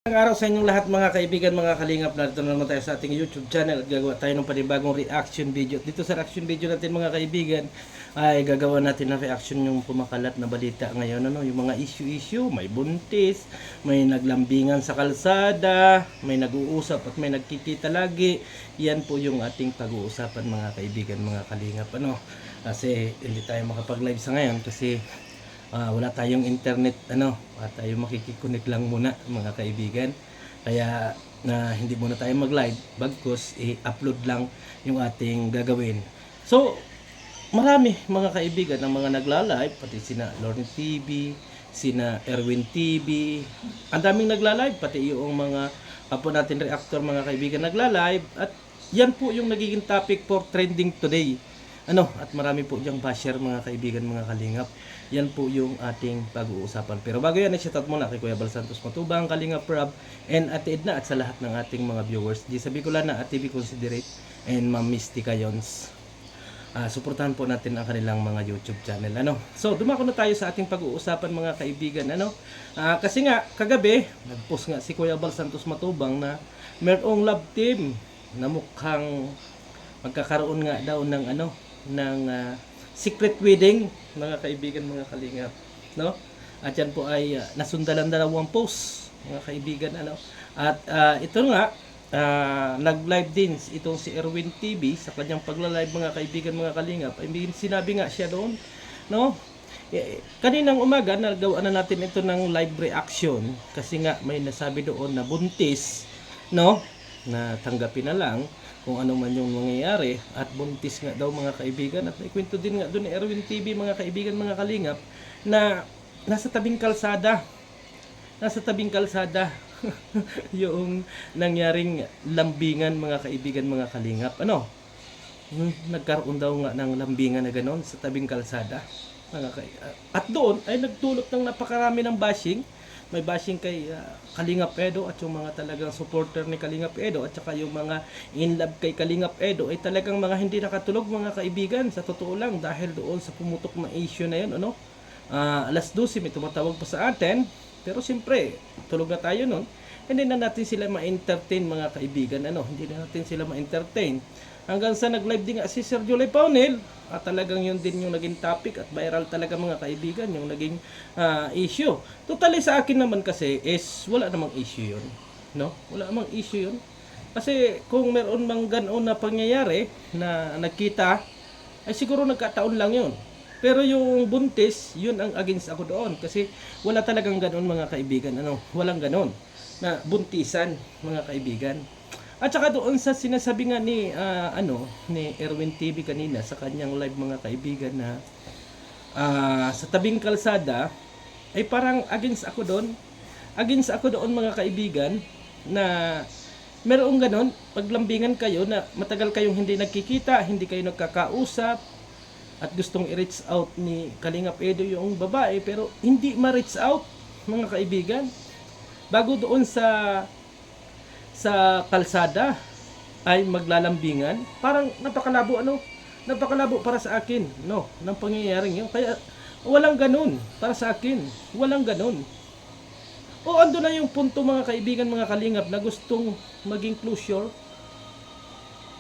Magandang araw sa inyong lahat mga kaibigan, mga kalingap. Narito na naman tayo sa ating YouTube channel at gagawa tayo ng panibagong reaction video. Dito sa reaction video natin mga kaibigan ay gagawa natin ng reaction yung kumakalat na balita ngayon. Yung mga issue, may buntis, may naglambingan sa kalsada, may nag-uusap at may nagkikita lagi. Yan po yung ating pag-uusapan mga kaibigan, mga kalingap. Kasi hindi tayo makapag-live sa ngayon kasi wala tayong internet at tayo makikiconnect lang muna mga kaibigan, kaya hindi muna tayo mag-live bagkus i-upload lang yung ating gagawin. So marami mga kaibigan ang mga nagla-live, pati sina Lorne TV, sina Erwin TV, ang daming nagla-live, pati yung mga apo natin reactor mga kaibigan nagla-live, at yan po yung nagiging topic for trending today. At marami po diyang basher mga kaibigan, mga kalingap. Yan po yung ating pag-uusapan. Pero bago yan, i-shoutout muna kay Kuya Bal Santos Matubang, Kalingap Rob, and Ate Edna, at sa lahat ng ating mga viewers di sa Bicolana at TV Considerate, and Ma'am Mystica Yons. Suportahan po natin ang kanilang mga YouTube channel. So dumako na tayo sa ating pag-uusapan mga kaibigan. Kasi nga kagabi nag-post nga si Kuya Bal Santos Matubang na mayroong love team na mukhang magkakaroon nga daw ng secret wedding mga kaibigan, mga kalingap, at yan po ay nasundalan dalawang post mga kaibigan, at ito nga nag-live din itong si Erwin TV sa kanyang pagla-live mga kaibigan, mga kalingap. Ay sinabi nga siya doon, kaninang umaga nagawa na natin ito ng live reaction kasi nga may nasabi doon na buntis, na tanggapin na lang kung ano man yung mangyayari, at buntis nga daw mga kaibigan. At ikwento din nga doon ni Erwin TV mga kaibigan, mga kalingap, na nasa tabing kalsada yung nangyaring lambingan mga kaibigan, mga kalingap. Nagkaroon daw nga ng lambingan na ganon sa tabing kalsada at doon ay nagdulot ng napakarami ng bashing. May bashing kay Kalingap Edo at yung mga talagang supporter ni Kalingap Edo, at saka yung mga in love kay Kalingap Edo ay talagang mga hindi nakatulog mga kaibigan, sa totoo lang, dahil doon sa pumutok na issue na yun. Alas 12 may tumatawag pa sa atin, pero siyempre tulog na tayo nun. Hindi na natin sila ma-entertain mga kaibigan, hindi na natin sila ma-entertain hanggang sa nag-live din nga si Sir Julie Paunel, at talagang yun din yung naging topic at viral talaga mga kaibigan, yung naging issue. Totally sa akin naman kasi is wala namang issue yun, wala namang issue yun, kasi kung meron mang ganoon na pangyayari na nagkita ay siguro nagkataon lang yun. Pero yung buntis, yun ang against ako doon, kasi wala talagang ganoon mga kaibigan, walang ganoon na buntisan mga kaibigan. At saka doon sa sinasabi nga ni Erwin TV kanina sa kanyang live mga kaibigan, na sa tabing kalsada ay parang against ako doon mga kaibigan, na merong ganon, paglambingan kayo na matagal kayong hindi nagkikita, hindi kayo nagkakausap, at gustong i-reach out ni Kalingap Edo yung babae, pero hindi ma-reach out mga kaibigan. Bago doon sa kalsada ay maglalambingan, parang napakalabo para sa akin ng pangyayaring yun. Kaya walang ganun para sa akin, walang ganun. Ando na yung punto mga kaibigan, mga kalingap, na gustong maging closure.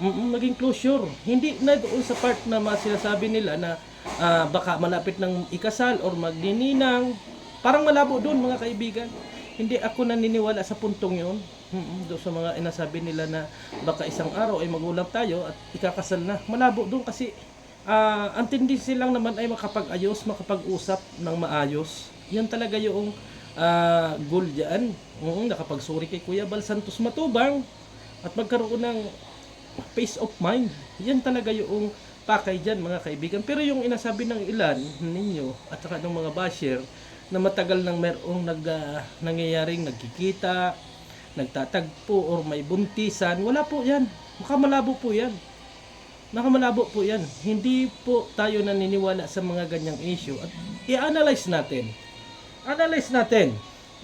Maging closure, hindi na doon sa part na sinasabi nila na baka malapit ng ikasal or magnininang. Parang malabo doon mga kaibigan. Hindi ako naniniwala sa puntong yun. Doon sa mga inasabi nila na baka isang araw ay magulang tayo at ikakasal na. Malabo doon kasi ang tendency lang naman ay makapag-ayos, makapag-usap ng maayos. Yan talaga yung goal dyan. Nakapagsuri kay Kuya Bal Santos Matubang at magkaroon ng peace of mind. Yan talaga yung pakay dyan mga kaibigan. Pero yung inasabi ng ilan ninyo at saka ng mga basher na matagal nang merong nangyayaring nagkikita, nagtatagpo, or may buntisan, wala po yan. Makamalabo po po yan. Hindi po tayo naniniwala sa mga ganyang issue, at i-analyze natin.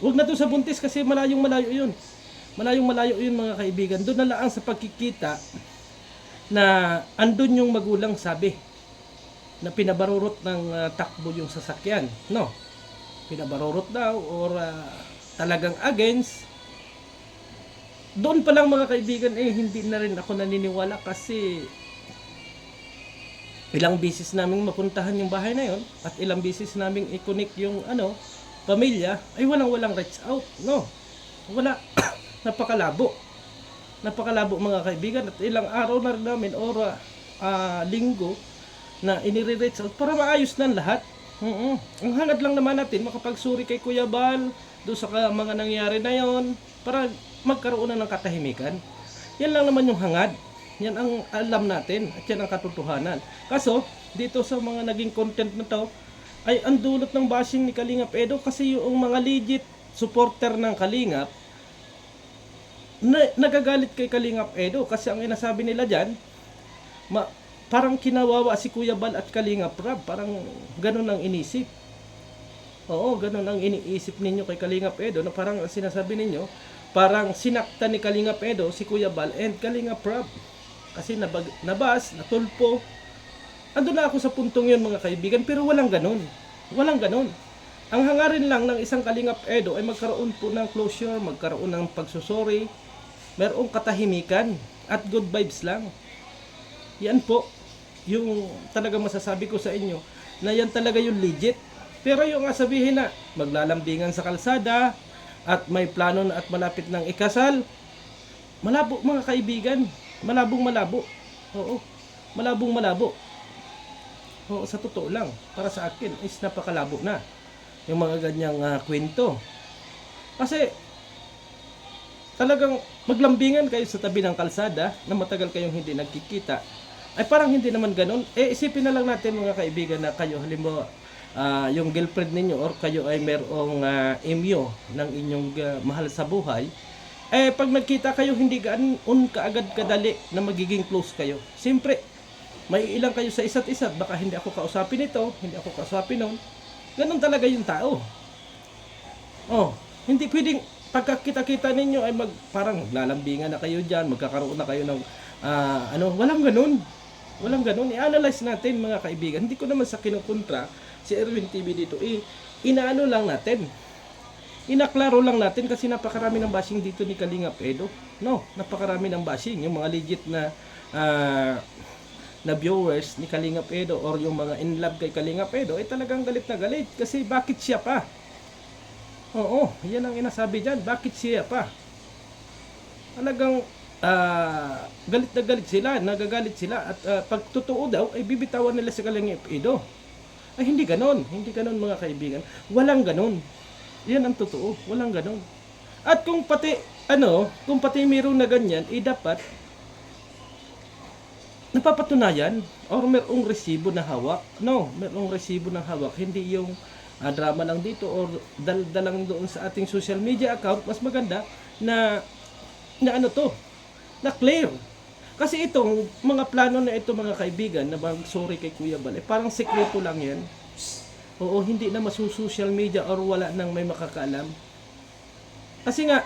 Huwag na to sa buntis kasi malayong malayo yun mga kaibigan. Doon na lang sa pagkikita na andun yung magulang sabi na pinabarurot ng takbo yung sasakyan, pinabarurot daw or talagang against, doon pa lang mga kaibigan, hindi na rin ako naniniwala kasi ilang beses naming mapuntahan yung bahay na yon at ilang beses naming i-connect yung pamilya, ay walang reach out, no? Wala. Napakalabo. Napakalabo mga kaibigan, at ilang araw na rin namin, linggo, na inire-reach out para maayos na lahat. Ang hangad lang naman natin, makapagsuri kay Kuya Bal, doon sa mga nangyari na yon, para magkaroon na ng katahimikan. Yan lang naman yung hangad. Yan ang alam natin at yan ang katotohanan. Kaso, dito sa mga naging content na to, ay ang dulot ng bashing ni Kalingap Edo kasi yung mga legit supporter ng Kalingap nagagalit kay Kalingap Edo kasi ang inasabi nila dyan, parang kinawawa si Kuya Bal at Kalingap Rab, parang ganun ang inisip. Oo, ganun ang iniisip ninyo kay Kalingap Edo, na parang sinasabi ninyo, parang sinakta ni Kalingap Edo si Kuya Bal and Kalingap Rab. Kasi nabas, natulpo. Ando na ako sa puntong yun mga kaibigan, pero walang ganun. Walang ganun. Ang hangarin lang ng isang Kalingap Edo ay magkaroon po ng closure, magkaroon ng pagsusori, mayroong katahimikan, at good vibes lang. Yan po, yung talaga masasabi ko sa inyo, na yan talaga yung legit. Pero yung sabihin na, maglalambingan sa kalsada, at may plano na at malapit ng ikasal, malabo mga kaibigan. Malabong malabo. Oo. Malabong malabo. Oo, sa totoo lang. Para sa akin, is napakalabo na. Yung mga ganyang kwento. Kasi, talagang maglambingan kayo sa tabi ng kalsada na matagal kayong hindi nagkikita. Ay parang hindi naman ganun. Isipin na lang natin mga kaibigan na kayo, halimbawa, yung girlfriend ninyo or kayo ay merong emyo ng inyong mahal sa buhay, pag nagkita kayo, hindi kaagad kadali na magiging close kayo. Siyempre, may ilang kayo sa isa't isa. Baka hindi ako kausapin ito, hindi ako kausapin nun. Ganun talaga yung tao. Hindi pwedeng pagkakita-kita ninyo ay parang maglalambingan na kayo dyan, magkakaroon na kayo ng walang ganun. Walang ganun. I-analyze natin mga kaibigan. Hindi ko naman sa kinukontra si Erwin TV dito. Inaano lang natin. Inaklaro lang natin kasi napakarami ng bashing dito ni Kalingap Edo. No, napakarami ng bashing. Yung mga legit na viewers ni Kalingap Edo or yung mga in love kay Kalingap Edo ay talagang galit na galit. Kasi bakit siya pa? Oo, yan ang inasabi dyan. Bakit siya pa? Talagang galit na galit sila, nagagalit sila. At pag totoo daw, ay bibitawan nila si Kalingap Edo. Ay hindi ganon. Hindi ganon mga kaibigan. Walang ganon. Yan ang totoo, walang ganun. At kung pati mayroon na ganyan, dapat napapatunayan or mayroong resibo na hawak. No, mayroong resibo na hawak, hindi yung drama lang dito or dalda lang doon sa ating social media account. Mas maganda na clear. Kasi itong mga plano na ito mga kaibigan na mag-sorry kay Kuya Bal, parang sekreto lang yan. Oo, hindi na social media or wala nang may makakaalam. Kasi nga,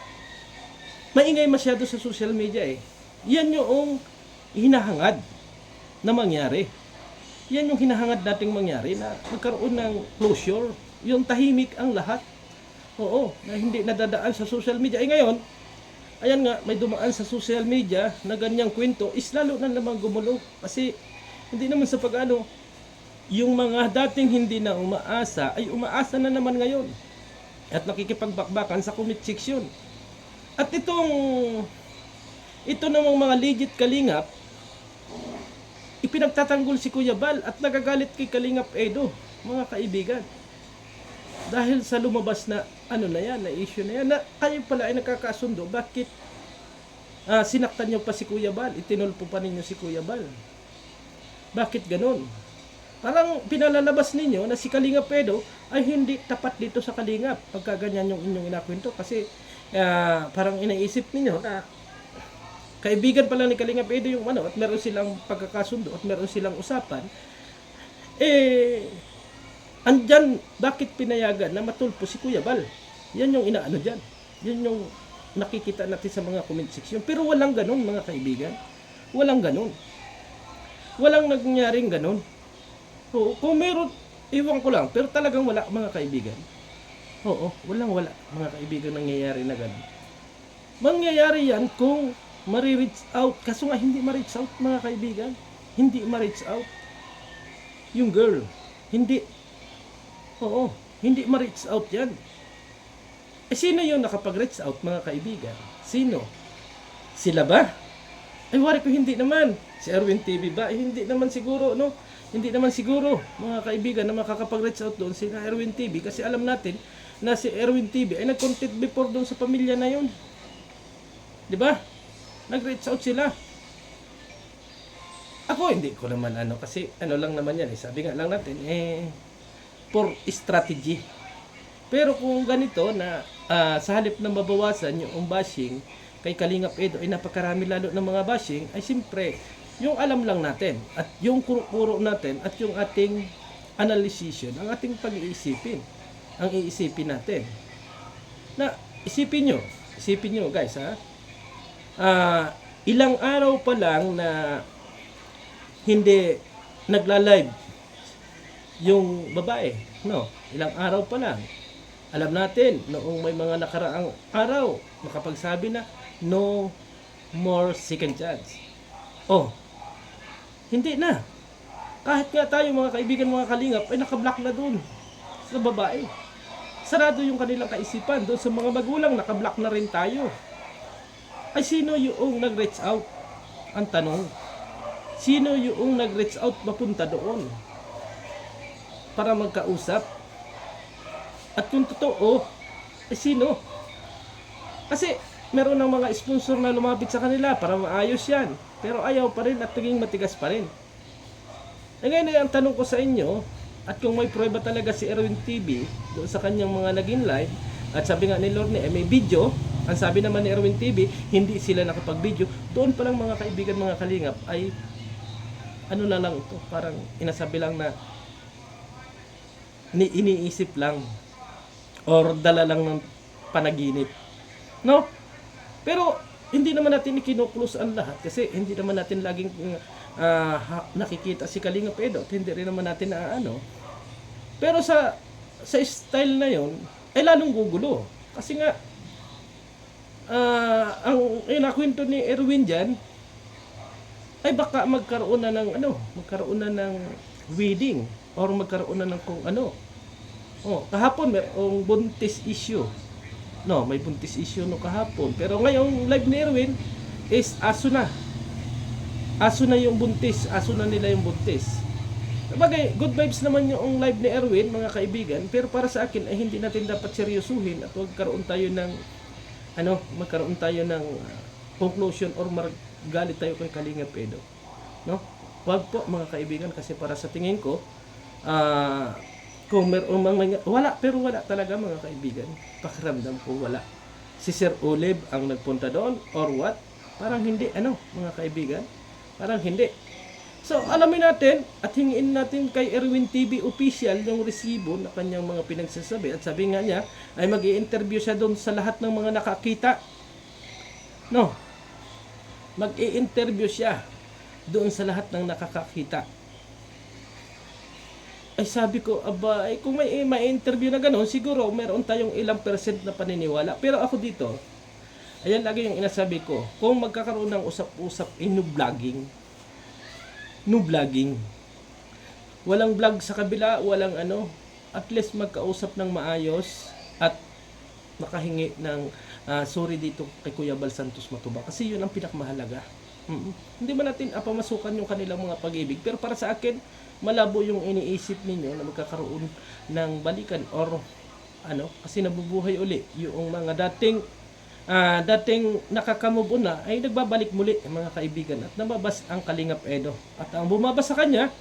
maingay masyado sa social media Yan yung hinahangad na mangyari. Yan yung hinahangad nating mangyari na magkaroon ng closure. Yung tahimik ang lahat. Oo, na hindi nadadaan sa social media. Ngayon, ayan nga, may dumaan sa social media na ganyang kwento, is lalo na naman gumulo. Kasi, hindi naman sa yung mga dating hindi na umaasa, ay umaasa na naman ngayon. At nakikipagbakbakan sa comment section. At ito namang mga legit Kalingap, ipinagtatanggol si Kuya Bal at nagagalit kay Kalingap Edo, mga kaibigan. Dahil sa lumabas na na issue na yan, na kayo pala ay nagkakasundo, bakit sinaktan nyo pa si Kuya Bal, itinulpo pa ninyo si Kuya Bal? Bakit ganun? Parang pinalalabas ninyo na si Kalingap Edo ay hindi tapat dito sa Kalingap pagka ganyan yung inyong inakwento. Kasi parang inaisip ninyo na kaibigan pala ni Kalingap Edo yung at meron silang pagkakasundo at meron silang usapan. Andyan, bakit pinayagan na matulpo si Kuya Bal? Yan yung inaano dyan. Yan yung nakikita natin sa mga comment section. Pero walang ganun mga kaibigan. Walang ganun. Walang nangyaring ganun. Oo, kung meron, iwan ko lang, pero talagang wala mga kaibigan. Oo, wala mga kaibigan nangyayari na gano'n. Mangyayari yan kung ma-reach out. Kaso nga hindi ma-reach out mga kaibigan. Hindi ma-reach out. Yung girl. Hindi. Oo. Hindi ma-reach out yan. Eh sino yung nakapag-reach out mga kaibigan? Sino? Sila ba? Ay wari ko hindi naman. Si Erwin TV ba? Eh, hindi naman siguro, no? Hindi naman siguro mga kaibigan na makakapag-reach out doon si Erwin TV kasi alam natin na si Erwin TV ay nag-content before doon sa pamilya na yun. 'Di ba? Nag-reach out sila. Ako hindi ko naman kasi lang naman yan sabi nga lang natin for strategy. Pero kung ganito na sa halip na mabawasan yung bashing kay Kalingap Edo ay napakarami lalo ng mga bashing ay siyempre yung alam lang natin at yung kuro-kuro natin at yung ating analysis, ang ating pag-iisipin, ang iisipin natin. Na isipin nyo guys ilang araw pa lang na hindi nagla-live yung babae, no? Ilang araw pa lang. Alam natin, noong may mga nakaraang araw, makapagsabi na, no more second chance. Oh, hindi na. Kahit nga tayo mga kaibigan, mga kalingap, ay nakablock na dun sa babae. Sarado yung kanilang kaisipan. Doon sa mga magulang, nakablock na rin tayo. Ay sino yung nag-reach out? Ang tanong. Sino yung nag-reach out mapunta doon? Para magkausap? At kung totoo, ay sino? Kasi meron ng mga sponsor na lumapit sa kanila para maayos yan. Pero ayaw pa rin at naging matigas pa rin. E ngayon ay ang tanong ko sa inyo, at kung may prueba talaga si Erwin TV doon sa kanyang mga naging live, at sabi nga ni Lorne, may video, ang sabi naman ni Erwin TV, hindi sila nakapag-video, doon pa lang mga kaibigan, mga kalingap, ay na lang ito, parang inasabi lang na iniisip lang or dala lang ng panaginip. No? Pero hindi naman natin ikinuklose ang lahat kasi hindi naman natin laging nakikita si Kalingap Edo at hindi rin naman natin pero sa style na yon ay lalong gugulo kasi nga ang inakwento ni Erwin dyan ay baka magkaroon na ng wedding or magkaroon na ng kung kahapon mayroong buntis issue. No, may buntis issue kahapon. Pero ngayong live ni Erwin is aso na. Aso na yung buntis. Aso na nila yung buntis. Sabagay, good vibes naman yung live ni Erwin, mga kaibigan. Pero para sa akin ay hindi natin dapat seryosuhin at magkaroon tayo ng conclusion or magalit tayo kay Kalingap Edo. No? Wag po mga kaibigan kasi para sa tingin ko kung meron wala talaga mga kaibigan. Pakiramdam ko wala. Si Sir Olive ang nagpunta doon or what? Parang hindi mga kaibigan. Parang hindi. So alamin natin at hingin natin kay Erwin TV official yung resibo na kanyang mga pinagsasabi at sabi nga niya ay mag-i-interview siya doon sa lahat ng mga nakakita. No. Mag-i-interview siya doon sa lahat ng nakakakita. Ay sabi ko, kung may interview na gano'n, siguro meron tayong ilang percent na paniniwala. Pero ako dito, ayan lagi yung inasabi ko, kung magkakaroon ng usap-usap, no vlogging. Walang vlog sa kabila, walang at least magkausap ng maayos at makahingi ng sorry dito kay Kuya Bal Santos Matubang. Kasi yun ang pinakamahalaga. Hindi man natin apamasukan yung kanilang mga pag-ibig, pero para sa akin, malabo yung iniisip ninyo na magkakaroon ng balikan or kasi nabubuhay uli yung mga dating nakakamove on na ay nagbabalik muli mga kaibigan at nababas ang Kalingap Edo at ang bumabas sa kanya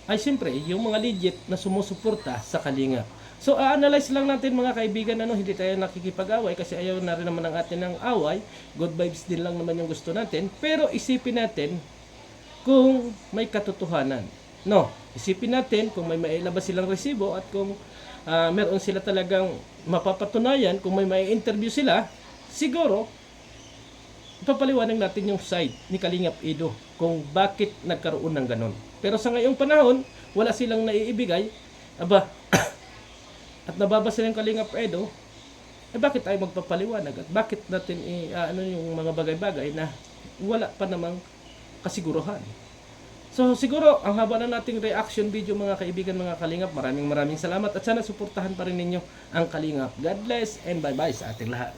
ay siyempre yung mga legit na sumusuporta sa Kalingap. So analyze lang natin mga kaibigan hindi tayo nakikipag-away kasi ayaw na rin naman ng atin ng away, good vibes din lang naman yung gusto natin, pero isipin natin kung may katotohanan. No, isipin natin kung may mailabas silang resibo at kung meron sila talagang mapapatunayan, kung may interview sila, siguro ipapaliwanag natin yung side ni Kalingap Edo kung bakit nagkaroon ng ganon. Pero sa ngayong panahon, wala silang naiibigay, at nababasa ng Kalingap Edo, bakit tayo magpapaliwanag at bakit natin ano yung mga bagay-bagay na wala pa namang kasiguruhan. So siguro ang haba na nating reaction video mga kaibigan, mga kalingap. Maraming salamat at sana suportahan pa rin ninyo ang Kalingap. God bless and bye bye sa ating lahat.